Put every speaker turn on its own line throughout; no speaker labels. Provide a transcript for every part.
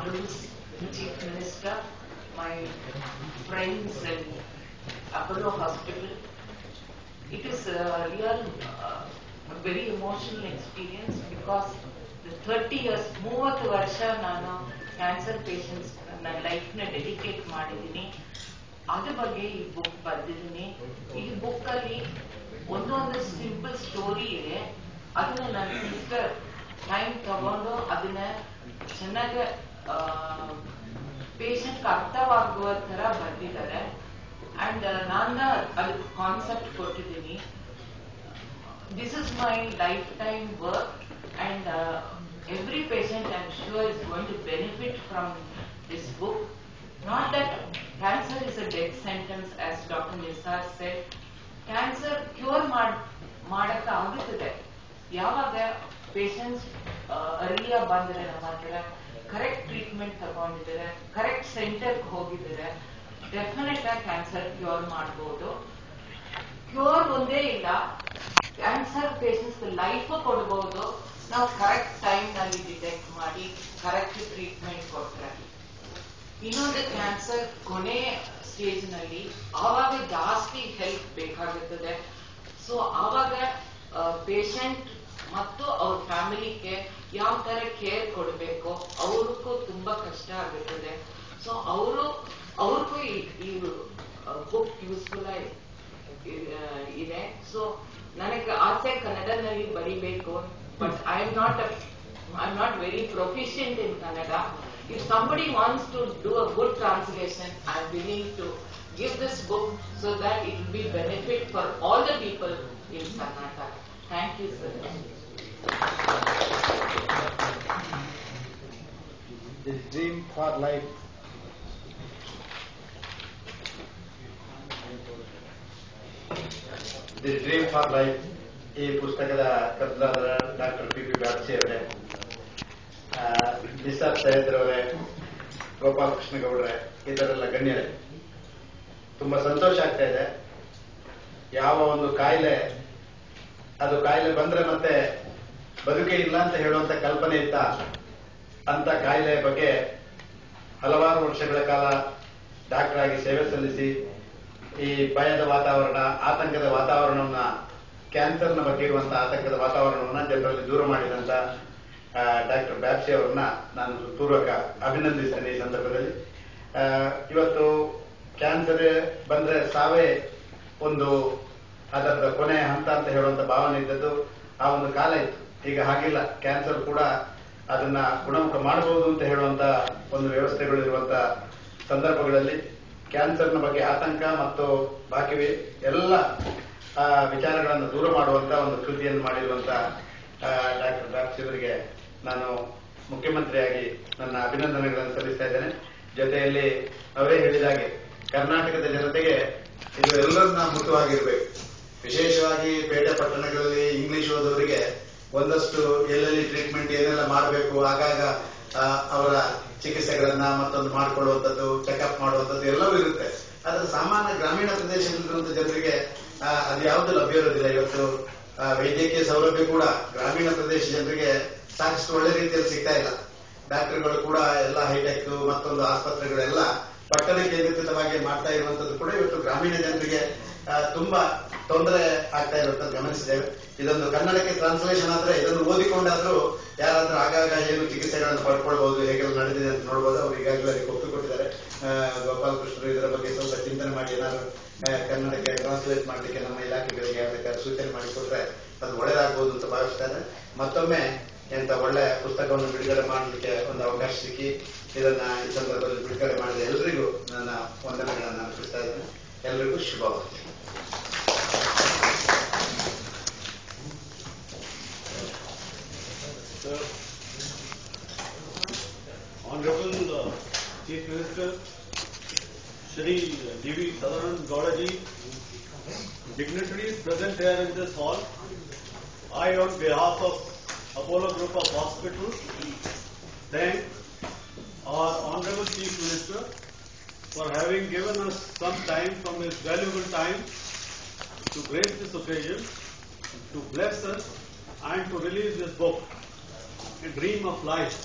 Honorable Chief Minister, my friends in Apollo Hospital. It is a real, a very emotional experience because the 30 years, 30 ವರ್ಷ ನಾನು cancer patients ನನ್ನ ಲೈಫ್ನ dedicate ಮಾಡಿದ್ದೀನಿ. ಅದ್ರ ಬಗ್ಗೆ ಈ book ಬರೆದಿದ್ದೀನಿ. ಈ ಬುಕ್ ಅಲ್ಲಿ ಒಂದೊಂದು ಸಿಂಪಲ್ ಸ್ಟೋರಿ ಇದೆ. ಅದನ್ನ ನನ್ನ ಸಿಸ್ಟರ್ ಟೈಮ್ ತಗೊಂಡು ಅದನ್ನ ಚೆನ್ನಾಗಿ ಪೇಷಂಟ್ ಅರ್ಥವಾಗುವ ತರ ಬರೆದಿದ್ದಾರೆ. ಅಂಡ್ ನಾನು ಅದಕ್ಕೆ ಕಾನ್ಸೆಪ್ಟ್ ಕೊಟ್ಟಿದ್ದೀನಿ. This is my life time work and every patient I'm sure is going to benefit from this book. Not that cancer is a death sentence as Dr. Nisar said. Cancer cure ಮಾಡಕ್ಕೆ ಆಗುತ್ತದೆ ಯಾವಾಗ patients ಅರ್ಲಿಯ ಬಂದರೆ ನಮ್ಮ ಹತ್ರ correct treatment ತಗೊಂಡಿದ್ದಾರೆ, correct ಸೆಂಟರ್ಗೆ ಹೋಗಿದ್ದಾರೆ, definite ಆಗಿ ಕ್ಯಾನ್ಸರ್ ಕ್ಯೂರ್ ಮಾಡಬಹುದು. ಕ್ಯೂರ್ ಒಂದೇ ಇಲ್ಲ, ಕ್ಯಾನ್ಸರ್ ಪೇಷಂಟ್ಸ್ ಲೈಫ್ ಕೊಡಬಹುದು ನಾವು ಕರೆಕ್ಟ್ ಟೈಮ್ ನಲ್ಲಿ ಡಿಟೆಕ್ಟ್ ಮಾಡಿ ಕರೆಕ್ಟ್ ಟ್ರೀಟ್ಮೆಂಟ್ ಕೊಟ್ರೆ. ಇನ್ನೊಂದು ಕ್ಯಾನ್ಸರ್ ಕೊನೆ ಸ್ಟೇಜ್ ನಲ್ಲಿ ಆವಾಗ ಜಾಸ್ತಿ ಹೆಲ್ಪ್ ಬೇಕಾಗುತ್ತದೆ. ಸೊ ಆವಾಗ ಪೇಷಂಟ್ ಮತ್ತು ಅವ್ರ ಫ್ಯಾಮಿಲಿಗೆ ಯಾವ ತರ ಕೇರ್ ಕೊಡಬೇಕು ಅವ್ರಿಗೂ ತುಂಬಾ ಕಷ್ಟ ಆಗುತ್ತದೆ. ಸೊ ಅವ್ರಿಗೂ ಈ ಬುಕ್ ಯೂಸ್ಫುಲ್ ಇದೆ. ಸೊ ನನಗೆ ಆಸೆ ಕನ್ನಡದಲ್ಲಿ ಬರೀಬೇಕು, but I'm not very proficient in Kannada. If somebody wants to do a good translation, I'm willing to give this book so that it will be benefit for all the people in Karnataka. Thank you, sir.
The Dream for Life. The Dream for Life ಈ ಪುಸ್ತಕದ ಕರ್ತೃರಾದ doctor P ಬ್ಯಾಡ್ಸಿ ಅವರೇ, ನಿಸಾರ್ ಸೈಯದ್ ಅವರೇ, ಗೋಪಾಲಕೃಷ್ಣ ಗೌಡ್ರೆ, ಇದರೆಲ್ಲ ಗಣ್ಯರೇ, ತುಂಬಾ ಸಂತೋಷ ಆಗ್ತಾ ಇದೆ. ಯಾವ ಒಂದು ಕಾಯಿಲೆ ಅದು ಕಾಯಿಲೆ ಬಂದ್ರೆ ಮತ್ತೆ ಬದುಕೇ ಇಲ್ಲ ಅಂತ ಹೇಳುವಂತ ಕಲ್ಪನೆ ಇತ್ತ ಅಂತ ಕಾಯಿಲೆ ಬಗ್ಗೆ ಹಲವಾರು ವರ್ಷಗಳ ಕಾಲ ಡಾಕ್ಟರ್ ಆಗಿ ಸೇವೆ ಸಲ್ಲಿಸಿ ಈ ಭಯದ ವಾತಾವರಣ, ಆತಂಕದ ವಾತಾವರಣವನ್ನ, ಕ್ಯಾನ್ಸರ್ನ ಬಗ್ಗೆ ಇರುವಂತಹ ಆತಂಕದ ವಾತಾವರಣವನ್ನ ಜನರಲ್ಲಿ ದೂರ ಮಾಡಿದಂತ ಡಾಕ್ಟರ್ ಬ್ಯಾಪ್ಸಿ ಅವರನ್ನ ನಾನು ಪೂರ್ವಕ ಅಭಿನಂದಿಸ್ತೇನೆ. ಈ ಸಂದರ್ಭದಲ್ಲಿ ಇವತ್ತು ಕ್ಯಾನ್ಸರ್ ಬಂದ್ರೆ ಸಾವೇ ಒಂದು ಅದರ ಕೊನೆಯ ಹಂತ ಅಂತ ಹೇಳುವಂತ ಭಾವನೆ ಇದ್ದದ್ದು ಆ ಒಂದು ಕಾಲ ಇತ್ತು. ಈಗ ಹಾಗಿಲ್ಲ, ಕ್ಯಾನ್ಸರ್ ಕೂಡ ಅದನ್ನ ಗುಣಮುಖ ಮಾಡಬಹುದು ಅಂತ ಹೇಳುವಂತ ಒಂದು ವ್ಯವಸ್ಥೆಗಳು ಇರುವಂತ ಸಂದರ್ಭಗಳಲ್ಲಿ ಕ್ಯಾನ್ಸರ್ನ ಬಗ್ಗೆ ಆತಂಕ ಮತ್ತು ಬಾಕಿ ಎಲ್ಲ ವಿಚಾರಗಳನ್ನು ದೂರ ಮಾಡುವಂತ ಒಂದು ಕೃತಿಯನ್ನು ಮಾಡಿರುವಂತ ಡಾಕ್ಟರ್ ಬ್ಯಾಪ್ಸಿ ಅವರಿಗೆ ನಾನು ಮುಖ್ಯಮಂತ್ರಿಯಾಗಿ ನನ್ನ ಅಭಿನಂದನೆಗಳನ್ನು ಸಲ್ಲಿಸ್ತಾ ಇದ್ದೇನೆ. ಜೊತೆಯಲ್ಲಿ ಅವರೇ ಹೇಳಿದಾಗೆ ಕರ್ನಾಟಕದ ಜನತೆಗೆ ಇದು ಎಲ್ಲರನ್ನ ಮುಖ್ಯವಾಗಿರ್ಬೇಕು. ವಿಶೇಷವಾಗಿ ಪೇಟೆ ಪಟ್ಟಣಗಳಲ್ಲಿ ಇಂಗ್ಲಿಷ್ ಓದೋರಿಗೆ ಒಂದಷ್ಟು ಎಲ್ಲೆಲ್ಲಿ ಟ್ರೀಟ್ಮೆಂಟ್ ಏನೆಲ್ಲ ಮಾಡಬೇಕು, ಆಗಾಗ ಅವರ ಚಿಕಿತ್ಸೆಗಳನ್ನ ಮತ್ತೊಂದು ಮಾಡಿಕೊಳ್ಳುವಂಥದ್ದು, ಚೆಕಪ್ ಮಾಡುವಂಥದ್ದು ಎಲ್ಲವೂ ಇರುತ್ತೆ. ಆದ್ರೆ ಸಾಮಾನ್ಯ ಗ್ರಾಮೀಣ ಪ್ರದೇಶದಲ್ಲಿರುವಂತ ಜನರಿಗೆ ಅದು ಯಾವುದು ಲಭ್ಯ ಇರೋದಿಲ್ಲ. ಇವತ್ತು ವೈದ್ಯಕೀಯ ಸೌಲಭ್ಯ ಕೂಡ ಗ್ರಾಮೀಣ ಪ್ರದೇಶ ಜನರಿಗೆ ಸಾಕಷ್ಟು ಒಳ್ಳೆ ರೀತಿಯಲ್ಲಿ ಸಿಗ್ತಾ ಇಲ್ಲ. ಡಾಕ್ಟರ್ಗಳು ಕೂಡ ಎಲ್ಲ ಹೈಟೆಕ್ ಮತ್ತೊಂದು ಆಸ್ಪತ್ರೆಗಳೆಲ್ಲ ಪಟ್ಟಣ ಕೇಂದ್ರೀಕೃತವಾಗಿ ಮಾಡ್ತಾ ಇರುವಂತದ್ದು ಕೂಡ ಇವತ್ತು ಗ್ರಾಮೀಣ ಜನರಿಗೆ ತುಂಬಾ ತೊಂದರೆ ಆಗ್ತಾ ಇರುವಂತದ್ದು ಗಮನಿಸಿದ್ದೇವೆ. ಇದೊಂದು ಕನ್ನಡಕ್ಕೆ ಟ್ರಾನ್ಸ್ಲೇಷನ್ ಆದ್ರೆ ಇದನ್ನು ಓದಿಕೊಂಡಾದ್ರೂ ಯಾರಾದ್ರೂ ಆಗಾಗ ಏನು ಚಿಕಿತ್ಸೆಗಳನ್ನು ಪಡ್ಕೊಳ್ಬಹುದು, ಹೇಗೆಲ್ಲ ನಡೆದಿದೆ ಅಂತ ನೋಡಬಹುದು. ಅವರು ಈಗಾಗಲೇ ಅದಕ್ಕೆ ಒಪ್ಪಿಕೊಟ್ಟಿದ್ದಾರೆ. ಗೋಪಾಲಕೃಷ್ಣರು ಇದರ ಬಗ್ಗೆ ಸ್ವಲ್ಪ ಚಿಂತನೆ ಮಾಡಿ ಏನಾದ್ರು ಕನ್ನಡಕ್ಕೆ ಟ್ರಾನ್ಸ್ಲೇಟ್ ಮಾಡಲಿಕ್ಕೆ ನಮ್ಮ ಇಲಾಖೆಗಳಿಗೆ ಯಾವ್ದಾದ್ರು ಸೂಚನೆ ಮಾಡಿಕೊಟ್ರೆ ಅದು ಒಳ್ಳೆಯದಾಗಬಹುದು ಅಂತ ಭಾವಿಸ್ತಾರೆ. ಮತ್ತೊಮ್ಮೆ ಎಂತ ಒಳ್ಳೆ ಪುಸ್ತಕವನ್ನು ಬಿಡುಗಡೆ ಮಾಡಲಿಕ್ಕೆ ಒಂದು ಅವಕಾಶ ಸಿಕ್ಕಿ ಇದನ್ನ ಈ ಸಂದರ್ಭದಲ್ಲಿ ಬಿಡುಗಡೆ ಮಾಡಿದ ಎಲ್ರಿಗೂ ನನ್ನ ವಂದನೆಗಳನ್ನು ಅರ್ಪಿಸ್ತಾ ಇದ್ದೇನೆ. ಎಲ್ರಿಗೂ ಶುಭವಾಗಲಿ.
Honorable Chief Minister, Shri D.V. Sadanand Gowda ji, dignitaries present here in this hall, I, on behalf of Apollo Group of Hospitals, thank our Honorable Chief Minister for having given us some time from his valuable time to grace this occasion, to bless us and to release this book, A Dream of Life.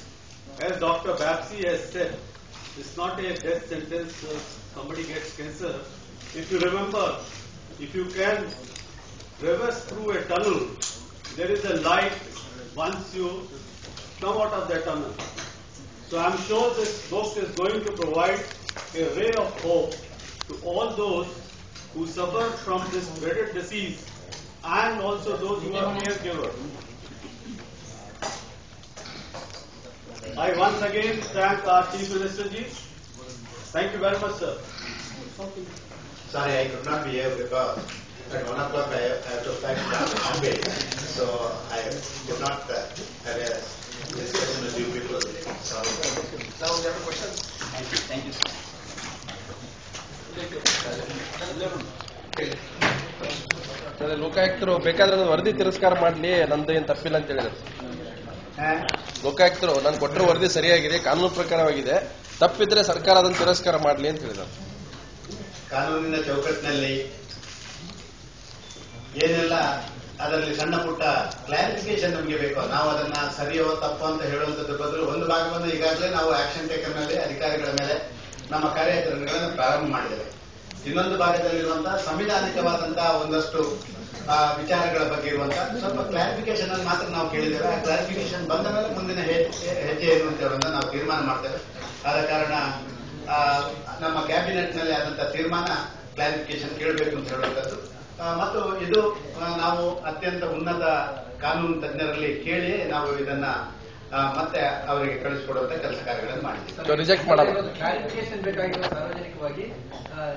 as Dr. Bapsi has said, it's not a death sentence. Somebody gets cancer. If you remember, if you can traverse through a tunnel, there is a light once you come out of that tunnel. So I'm sure this book is going to provide a ray of hope to all those who suffer from this dreaded disease and also those who are caregivers. I once again thank our Chief Minister ji. Thank you very much, sir.
Sorry, I could not be here because at 1 o'clock I have to pack Bombay. So I could not have a discussion with you people. Sorry.
Now we have a question. Thank you, sir.
ಲೋಕಾಯುಕ್ತರು ಬೇಕಾದ್ರೆ ವರದಿ ತಿರಸ್ಕಾರ ಮಾಡಲಿ, ನಂದು ಏನು ತಪ್ಪಿಲ್ಲ ಅಂತ ಹೇಳಿದ್ರು. ಲೋಕಾಯುಕ್ತರು ನಾನು ಕೊಟ್ಟರೆ ವರದಿ ಸರಿಯಾಗಿದೆ, ಕಾನೂನು ಪ್ರಕಾರವಾಗಿದೆ, ತಪ್ಪಿದ್ರೆ ಸರ್ಕಾರ ಅದನ್ನು ತಿರಸ್ಕಾರ ಮಾಡಲಿ ಅಂತ ಹೇಳಿದ್ದಾರೆ.
ಕಾನೂನಿನ ಚೌಕಟ್ಟಿನಲ್ಲಿ ಏನೆಲ್ಲ ಅದರಲ್ಲಿ ಸಣ್ಣ ಪುಟ್ಟ ಕ್ಲಾರಿಫಿಕೇಶನ್ ನಮಗೆ ಬೇಕು. ನಾವು ಅದನ್ನ ಸರಿಯೋ ತಪ್ಪು ಅಂತ ಹೇಳುವಂತದ್ದು ಬದಲು ಒಂದು ಭಾಗವನ್ನು ಈಗಾಗಲೇ ನಾವು ಆಕ್ಷನ್ ಟೇಕನ್ ಮೇಲೆ ಅಧಿಕಾರಿಗಳ ಮೇಲೆ ನಮ್ಮ ಕಾರ್ಯಾಚರಣೆಗಳನ್ನು ಪ್ರಾರಂಭ ಮಾಡಿದ್ದೇವೆ. ಇನ್ನೊಂದು ಭಾಗದಲ್ಲಿರುವಂತಹ ಸಂವಿಧಾನಿಕವಾದಂತಹ ಒಂದಷ್ಟು ವಿಚಾರಗಳ ಬಗ್ಗೆ ಇರುವಂತಹ ಸ್ವಲ್ಪ ಕ್ಲಾರಿಫಿಕೇಶನ್ ಅನ್ನು ಮಾತ್ರ ನಾವು ಕೇಳಿದ್ದೇವೆ. ಆ ಕ್ಲಾರಿಫಿಕೇಶನ್ ಬಂದ ಮೇಲೆ ಮುಂದಿನ ಹೆಜ್ಜೆ ಏನು ಅಂತ ಹೇಳೋದನ್ನ ನಾವು ತೀರ್ಮಾನ ಮಾಡ್ತೇವೆ. ಆದ ಕಾರಣ ನಮ್ಮ ಕ್ಯಾಬಿನೆಟ್ ನಲ್ಲಿ ಆದಂತಹ ತೀರ್ಮಾನ ಕ್ಲಾರಿಫಿಕೇಶನ್ ಕೇಳಬೇಕು ಅಂತ ಹೇಳುವಂಥದ್ದು. ಮತ್ತು ಇದು ನಾವು ಅತ್ಯಂತ ಉನ್ನತ ಕಾನೂನು ತಜ್ಞರಲ್ಲಿ ಕೇಳಿ ನಾವು ಇದನ್ನ ಮತ್ತೆ ಅವರಿಗೆ ಕಳಿಸಿಕೊಡುವಂತ ಕೆಲಸ ಕಾರ್ಯಗಳನ್ನು ಮಾಡಿದ್ದೀವಿ.
ರಿಜೆಕ್ಟ್ ಮಾಡೋದು
ಕ್ಲಾರಿಫಿಕೇಶನ್ ಬೇಕಾಗಿರೋ ಸಾರ್ವಜನಿಕವಾಗಿ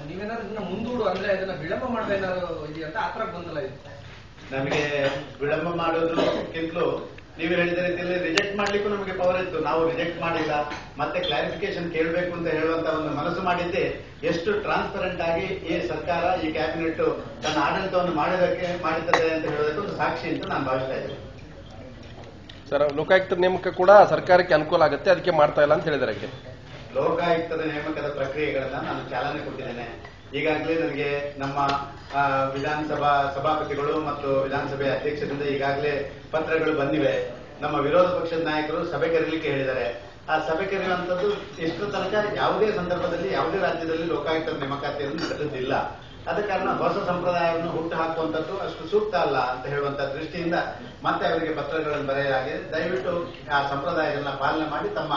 ನೀವೇನಾದ್ರೂ ಇದನ್ನ ಮುಂದೂಡು ಅಂದ್ರೆ ಅದನ್ನ ವಿಳಂಬ ಮಾಡಬೇಕಾದ್ರೂ ಇದೆಯಂತ ಆತರ ಗೊಂದಲ ಇದೆ.
ನಮಗೆ ವಿಳಂಬ ಮಾಡೋದಕ್ಕಿಂತಲೂ ನೀವು ಹೇಳಿದ ರೀತಿಯಲ್ಲಿ ರಿಜೆಕ್ಟ್ ಮಾಡ್ಲಿಕ್ಕೂ ನಮಗೆ ಪವರ್ ಇತ್ತು. ನಾವು ರಿಜೆಕ್ಟ್ ಮಾಡಿಲ್ಲ, ಮತ್ತೆ ಕ್ಲಾರಿಫಿಕೇಶನ್ ಕೇಳಬೇಕು ಅಂತ ಹೇಳುವಂತ ಒಂದು ಮನಸ್ಸು ಮಾಡಿದ್ದೆ ಎಷ್ಟು ಟ್ರಾನ್ಸ್ಪರೆಂಟ್ ಆಗಿ ಈ ಸರ್ಕಾರ, ಈ ಕ್ಯಾಬಿನೆಟ್ ತನ್ನ ಆಡಳಿತವನ್ನು ಮಾಡಿತ್ತದೆ ಅಂತ ಹೇಳೋದಕ್ಕೆ ಒಂದು ಸಾಕ್ಷಿ ಅಂತ ನಾನು ಭಾವಿಸ್ತಾ ಇದ್ದೇನೆ.
ಸರ್, ಲೋಕಾಯುಕ್ತರ ನೇಮಕ ಕೂಡ ಸರ್ಕಾರಕ್ಕೆ ಅನುಕೂಲ ಆಗುತ್ತೆ, ಅದಕ್ಕೆ ಮಾಡ್ತಾ ಇಲ್ಲ ಅಂತ ಹೇಳಿದ್ದಾರೆ.
ಲೋಕಾಯುಕ್ತರ ನೇಮಕದ ಪ್ರಕ್ರಿಯೆಗಳನ್ನ ನಾನು ಚಾಲನೆ ಕೊಟ್ಟಿದ್ದೇನೆ. ಈಗಾಗಲೇ ನನಗೆ ನಮ್ಮ ವಿಧಾನಸಭಾ ಸಭಾಪತಿಗಳು ಮತ್ತು ವಿಧಾನಸಭೆ ಅಧ್ಯಕ್ಷರಿಂದ ಈಗಾಗಲೇ ಪತ್ರಗಳು ಬಂದಿವೆ. ನಮ್ಮ ವಿರೋಧ ಪಕ್ಷದ ನಾಯಕರು ಸಭೆ ಕರೀಲಿಕ್ಕೆ ಹೇಳಿದ್ದಾರೆ. ಆ ಸಭೆ ಕರೆಯುವಂಥದ್ದು ಇಷ್ಟು ತನಕ ಯಾವುದೇ ಸಂದರ್ಭದಲ್ಲಿ ಯಾವುದೇ ರಾಜ್ಯದಲ್ಲಿ ಲೋಕಾಯುಕ್ತರ ನೇಮಕಾತಿಯನ್ನು ನಡೆದಿಲ್ಲ. ಆದ ಕಾರಣ ಹೊಸ ಸಂಪ್ರದಾಯವನ್ನು ಹುಟ್ಟು ಹಾಕುವಂಥದ್ದು ಅಷ್ಟು ಸೂಕ್ತ ಅಲ್ಲ ಅಂತ ಹೇಳುವಂತ ದೃಷ್ಟಿಯಿಂದ ಮತ್ತೆ ಅವರಿಗೆ ಪತ್ರಗಳನ್ನು ಬರೆಯಲಾಗಿದೆ. ದಯವಿಟ್ಟು ಆ ಸಂಪ್ರದಾಯಗಳನ್ನ ಪಾಲನೆ ಮಾಡಿ ತಮ್ಮ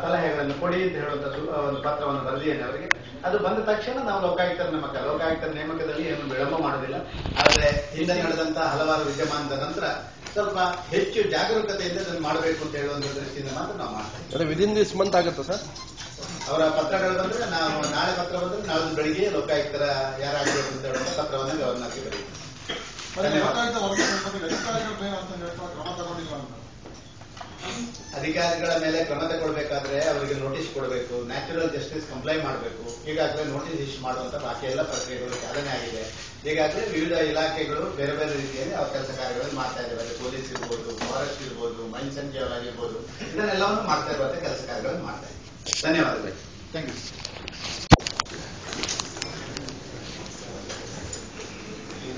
ಸಲಹೆಗಳನ್ನು ಕೊಡಿ ಅಂತ ಹೇಳುವಂತ ಒಂದು ಪತ್ರವನ್ನು ಬರೆದಿದ್ದೇನೆ ಅವರಿಗೆ. ಅದು ಬಂದ ತಕ್ಷಣ ನಾವು ಲೋಕಾಯುಕ್ತರ ನೇಮಕದಲ್ಲಿ ಏನು ವಿಳಂಬ ಮಾಡುವುದಿಲ್ಲ. ಆದರೆ ಹಿಂದೆ ನಡೆದಂತಹ ಹಲವಾರು ವಿದ್ಯಮಾನದ ನಂತರ ಸ್ವಲ್ಪ ಹೆಚ್ಚು ಜಾಗರೂಕತೆಯಿಂದ ಅದನ್ನು ಮಾಡಬೇಕು ಅಂತ ಹೇಳುವಂತ ದೃಷ್ಟಿಯಿಂದ ಮಾತ್ರ ನಾವು ಮಾಡ್ತೇವೆ.
ವಿದಿನ್ ದಿಸ್ ಮಂತ್ ಆಗುತ್ತೆ ಸರ್.
ಅವರ ಪತ್ರಗಳು ಬಂದ್ರೆ ನಾವು ನಾಳೆ ಪತ್ರ ಬಂದ್ರೆ ನಾಳೆ ಬೆಳಿಗ್ಗೆ ಲೋಕಾಯುಕ್ತರ ಯಾರಾಗಬೇಕು ಅಂತ ಹೇಳುವಂತ ಪತ್ರವನ್ನು ಗವರ್ನರ್ಗೆ ಬರೀತೀವಿ. ಅಧಿಕಾರಿಗಳ ಮೇಲೆ ಕ್ರಮ ತಗೊಳ್ಬೇಕಾದ್ರೆ ಅವರಿಗೆ ನೋಟಿಸ್ ಕೊಡಬೇಕು, ನ್ಯಾಚುರಲ್ ಜಸ್ಟಿಸ್ ಕಂಪ್ಲೈ ಮಾಡಬೇಕು. ಈಗಾಗಲೇ ನೋಟಿಸ್ ಇಶ್ಯೂ ಮಾಡುವಂತ ಬಾಕಿ ಎಲ್ಲ ಪ್ರಕ್ರಿಯೆಗಳು ಚಾಲನೆ ಆಗಿದೆ. ಈಗಾಗಲೇ ವಿವಿಧ ಇಲಾಖೆಗಳು ಬೇರೆ ಬೇರೆ ರೀತಿಯಲ್ಲಿ ಅವರ ಕೆಲಸ ಕಾರ್ಯಗಳನ್ನು ಮಾಡ್ತಾ ಇದ್ದಾರೆ. ಪೊಲೀಸ್ ಇರ್ಬೋದು, ಫಾರೆಸ್ಟ್ ಇರ್ಬೋದು, ಮೈನ್ಸ್ ಅಂಡ್ ಆಗಿರ್ಬೋದು, ಇದನ್ನೆಲ್ಲವನ್ನು ಮಾಡ್ತಾ ಇರುವಂತ ಕೆಲಸ ಕಾರ್ಯಗಳನ್ನು ಮಾಡ್ತಾ ಇದ್ದಾರೆ. ಧನ್ಯವಾದಗಳು. Thank you.